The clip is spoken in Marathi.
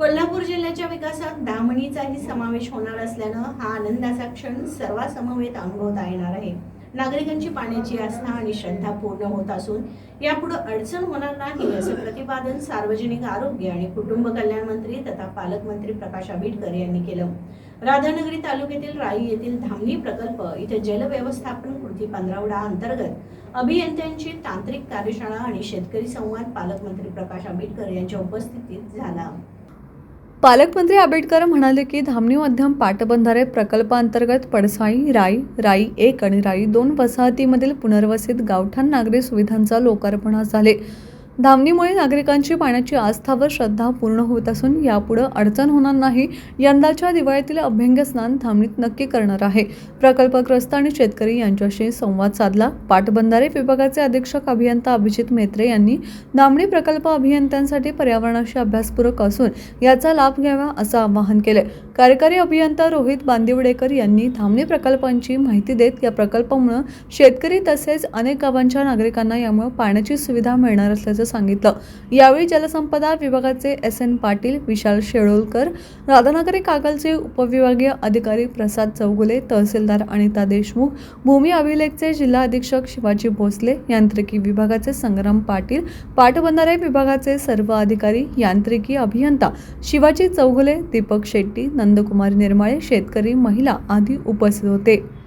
कोल्हापूर जिल्ह्याच्या विकासात धामणीचाही समावेश होणार असल्यानं हा आनंदाचा क्षण सर्वांसमवेत अनुभवता येणार आहे. नागरिकांची पाण्याची आस्था आणि श्रद्धा पूर्ण होत असून यापुढे अडचण होणार नाही असं प्रतिपादन सार्वजनिक आरोग्य आणि कुटुंब कल्याण मंत्री तथा पालकमंत्री प्रकाश आंबेडकर यांनी केलं. राधानगरी तालुक्यातील राई येथील धामणी प्रकल्प इथे जल व्यवस्थापन कृती 15 अंतर्गत अभियंत्यांची तांत्रिक कार्यशाळा आणि शेतकरी संवाद पालकमंत्री प्रकाश आंबेडकर यांच्या उपस्थितीत झाला. पालकमंत्री आंबेडकर म्हणाले की धामणी मध्यम पाटबंधारे प्रकल्पांतर्गत पडसाई, राई 1 आणि राई 2 वसाहतीमधील पुनर्वसित गावठाण नागरी सुविधांचा लोकार्पण झाले. धामणीमुळे नागरिकांची पाण्याची आस्था व श्रद्धा पूर्ण होत असून यापुढे अडचण होणार नाही. यंदाच्या दिवाळीतील अभ्यंग स्नान धामणीत नक्की करणार आहे. प्रकल्पग्रस्त आणि शेतकरी यांच्याशी संवाद साधला. पाटबंधारे विभागाचे अधीक्षक अभियंता अभिजित मेत्रे यांनी धामणी प्रकल्प अभियंत्यांसाठी पर्यावरणाशी अभ्यासपूरक असून याचा लाभ घ्यावा असं आवाहन केले. कार्यकारी अभियंता रोहित बांदिवडेकर यांनी धामणी प्रकल्पांची माहिती देत या प्रकल्पामुळे शेतकरी तसेच अनेक गावांच्या नागरिकांना यामुळे पाण्याची सुविधा मिळणार असल्याचं सांगितलं. यावेळी जलसंपदा विभागाचे SN पाटील, विशाल शेळोलकर, राधानगरी कागलचे उपविभागीय अधिकारी प्रसाद चौगुले, तहसीलदार अनिता देशमुख, भूमी अभिलेखचे जिल्हा अधीक्षक शिवाजी भोसले, यांत्रिकी विभागाचे संग्राम पाटील, पाटबंधारे विभागाचे सर्व अधिकारी, यांत्रिकी अभियंता शिवाजी चौगुले, दीपक शेट्टी, नंदकुमार निर्माळे, शेतकरी, महिला आदी उपस्थित होते.